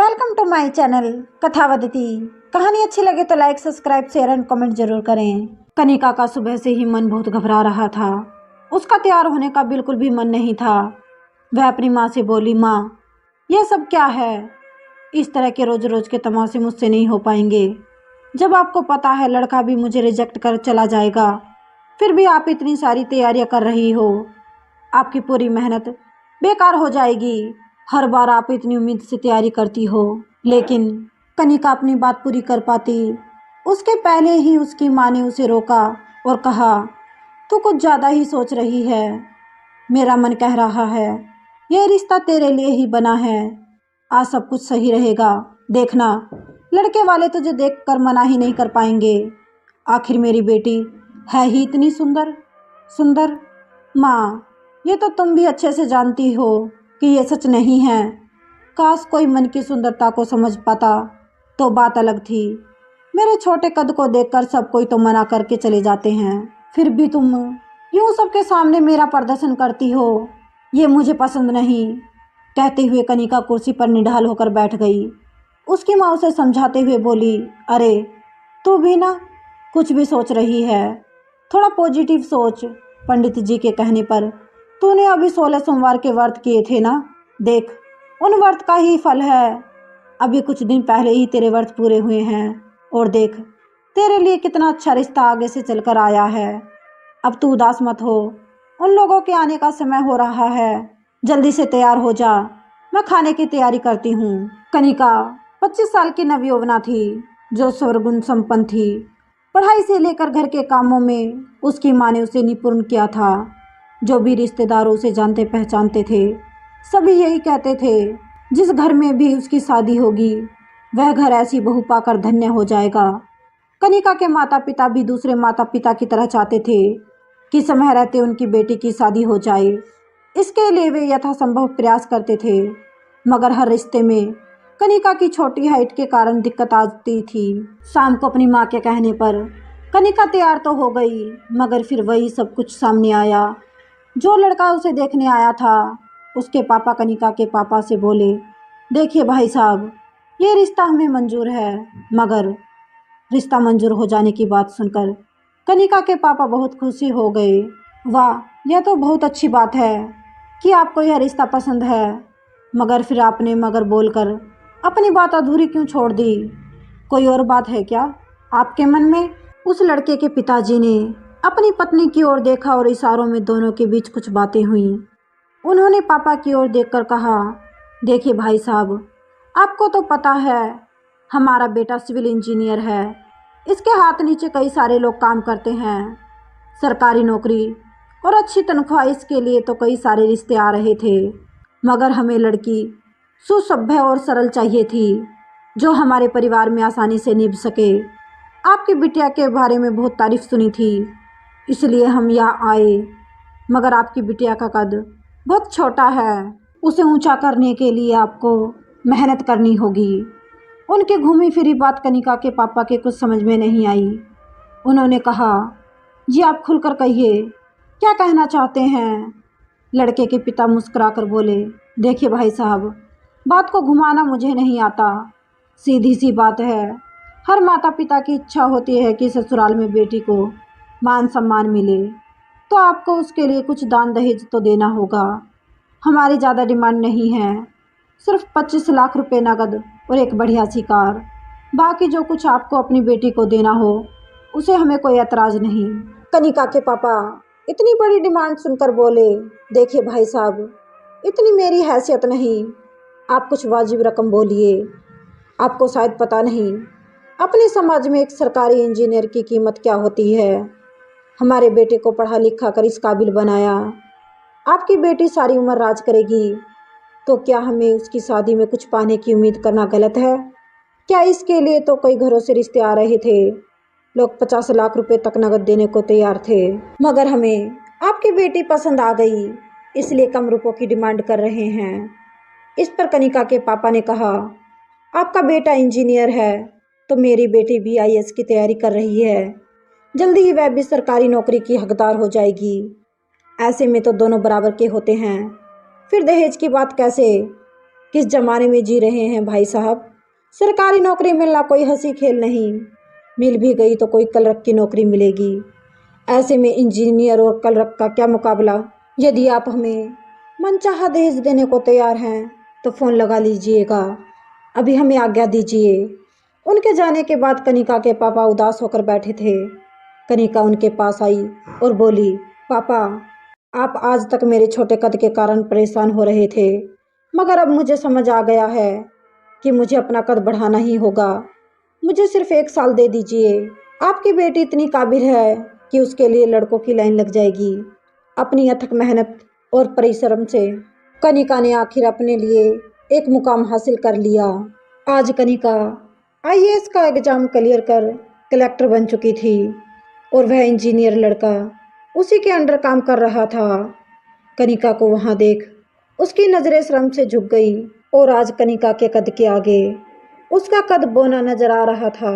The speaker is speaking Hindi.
वेलकम टू माय चैनल कथावदती। कहानी अच्छी लगे तो like subscribe share and comment जरूर करें। कनिका का सुबह से ही मन बहुत घबरा रहा था। उसका तैयार होने का बिल्कुल भी मन नहीं था। वह अपनी माँ से बोली, माँ यह सब क्या है? इस तरह के रोज रोज के तमाशे मुझसे नहीं हो पाएंगे। जब आपको पता है लड़का भी मुझे रिजेक्ट कर चला जाएगा, फिर भी आप इतनी सारी तैयारियां कर रही हो। आपकी पूरी मेहनत बेकार हो जाएगी। हर बार आप इतनी उम्मीद से तैयारी करती हो, लेकिन कनिका अपनी बात पूरी कर पाती उसके पहले ही उसकी माँ ने उसे रोका और कहा, तू कुछ ज़्यादा ही सोच रही है। मेरा मन कह रहा है यह रिश्ता तेरे लिए ही बना है। आज सब कुछ सही रहेगा, देखना लड़के वाले तुझे देखकर मना ही नहीं कर पाएंगे। आखिर मेरी बेटी है ही इतनी सुंदर सुंदर। माँ, ये तो तुम भी अच्छे से जानती हो कि ये सच नहीं है। काश कोई मन की सुंदरता को समझ पाता तो बात अलग थी। मेरे छोटे कद को देखकर सब कोई तो मना करके चले जाते हैं, फिर भी तुम यूं सबके सामने मेरा प्रदर्शन करती हो, ये मुझे पसंद नहीं। कहते हुए कनिका कुर्सी पर निढाल होकर बैठ गई। उसकी माँ उसे समझाते हुए बोली, अरे तू भी ना कुछ भी सोच रही है, थोड़ा पॉजिटिव सोच। पंडित जी के कहने पर तूने अभी 16 सोमवार के व्रत किए थे ना, देख उन व्रत का ही फल है। अभी कुछ दिन पहले ही तेरे व्रत पूरे हुए हैं और देख तेरे लिए कितना अच्छा रिश्ता आगे से चलकर आया है। अब तू उदास मत हो, उन लोगों के आने का समय हो रहा है। जल्दी से तैयार हो जा, मैं खाने की तैयारी करती हूँ। कनिका 25 साल की नवयौवना थी जो सर्वगुण संपन्न थी। पढ़ाई से लेकर घर के कामों में उसकी माँ ने उसे निपुण किया था। जो भी रिश्तेदार उसे जानते पहचानते थे सभी यही कहते थे, जिस घर में भी उसकी शादी होगी वह घर ऐसी बहू पाकर धन्य हो जाएगा। कनिका के माता पिता भी दूसरे माता पिता की तरह चाहते थे कि समय रहते उनकी बेटी की शादी हो जाए। इसके लिए वे यथासंभव प्रयास करते थे, मगर हर रिश्ते में कनिका की छोटी हाइट के कारण दिक्कत आती थी। शाम को अपनी माँ के कहने पर कनिका तैयार तो हो गई, मगर फिर वही सब कुछ सामने आया। जो लड़का उसे देखने आया था उसके पापा कनिका के पापा से बोले, देखिए भाई साहब, ये रिश्ता हमें मंजूर है। मगर रिश्ता मंजूर हो जाने की बात सुनकर कनिका के पापा बहुत खुशी हो गए। वाह, यह तो बहुत अच्छी बात है कि आपको यह रिश्ता पसंद है। मगर फिर आपने मगर बोलकर अपनी बात अधूरी क्यों छोड़ दी? कोई और बात है क्या आपके मन में? उस लड़के के पिताजी ने अपनी पत्नी की ओर देखा और इशारों में दोनों के बीच कुछ बातें हुई। उन्होंने पापा की ओर देखकर कहा, देखिए भाई साहब, आपको तो पता है हमारा बेटा सिविल इंजीनियर है। इसके हाथ नीचे कई सारे लोग काम करते हैं। सरकारी नौकरी और अच्छी तनख्वाह, इसके लिए तो कई सारे रिश्ते आ रहे थे। मगर हमें लड़की सुसभ्य और सरल चाहिए थी जो हमारे परिवार में आसानी से निभ सके। आपकी बिटिया के बारे में बहुत तारीफ सुनी थी, इसलिए हम यहाँ आए। मगर आपकी बिटिया का कद बहुत छोटा है, उसे ऊंचा करने के लिए आपको मेहनत करनी होगी। उनकी घूमी फिरी बात कनिका के पापा के कुछ समझ में नहीं आई। उन्होंने कहा, जी आप खुलकर कहिए, क्या कहना चाहते हैं? लड़के के पिता मुस्कुराकर बोले, देखिए भाई साहब, बात को घुमाना मुझे नहीं आता। सीधी सी बात है, हर माता पिता की इच्छा होती है कि ससुराल में बेटी को मान सम्मान मिले, तो आपको उसके लिए कुछ दान दहेज तो देना होगा। हमारी ज़्यादा डिमांड नहीं है, सिर्फ 25 लाख रुपए नगद और एक बढ़िया सी कार। बाकी जो कुछ आपको अपनी बेटी को देना हो उसे हमें कोई एतराज़ नहीं। कनिका के पापा इतनी बड़ी डिमांड सुनकर बोले, देखिए भाई साहब, इतनी मेरी हैसियत नहीं, आप कुछ वाजिब रकम बोलिए। आपको शायद पता नहीं अपने समाज में एक सरकारी इंजीनियर की कीमत क्या होती है। हमारे बेटे को पढ़ा लिखा कर इस काबिल बनाया। आपकी बेटी सारी उम्र राज करेगी, तो क्या हमें उसकी शादी में कुछ पाने की उम्मीद करना गलत है क्या? इसके लिए तो कई घरों से रिश्ते आ रहे थे, लोग 50 लाख रुपए तक नगद देने को तैयार थे। मगर हमें आपकी बेटी पसंद आ गई, इसलिए कम रुपयों की डिमांड कर रहे हैं। इस पर कनिका के पापा ने कहा, आपका बेटा इंजीनियर है तो मेरी बेटी भी आईएएस की तैयारी कर रही है। जल्दी ही वह भी सरकारी नौकरी की हकदार हो जाएगी। ऐसे में तो दोनों बराबर के होते हैं, फिर दहेज की बात कैसे? किस जमाने में जी रहे हैं भाई साहब। सरकारी नौकरी मिलना कोई हंसी खेल नहीं, मिल भी गई तो कोई क्लर्क की नौकरी मिलेगी। ऐसे में इंजीनियर और क्लर्क का क्या मुकाबला। यदि आप हमें मनचाहा दहेज देने को तैयार हैं तो फ़ोन लगा लीजिएगा, अभी हमें आज्ञा दीजिए। उनके जाने के बाद कनिका के पापा उदास होकर बैठे थे। कनिका उनके पास आई और बोली, पापा, आप आज तक मेरे छोटे कद के कारण परेशान हो रहे थे, मगर अब मुझे समझ आ गया है कि मुझे अपना कद बढ़ाना ही होगा। मुझे सिर्फ 1 साल दे दीजिए। आपकी बेटी इतनी काबिल है कि उसके लिए लड़कों की लाइन लग जाएगी। अपनी अथक मेहनत और परिश्रम से कनिका ने आखिर अपने लिए एक मुकाम हासिल कर लिया। आज कनिका आईएएस का एग्जाम क्लियर कर कलेक्टर बन चुकी थी और वह इंजीनियर लड़का उसी के अंडर काम कर रहा था। कनिका को वहां देख उसकी नजरें शर्म से झुक गई और आज कनिका के कद के आगे उसका कद बौना नजर आ रहा था।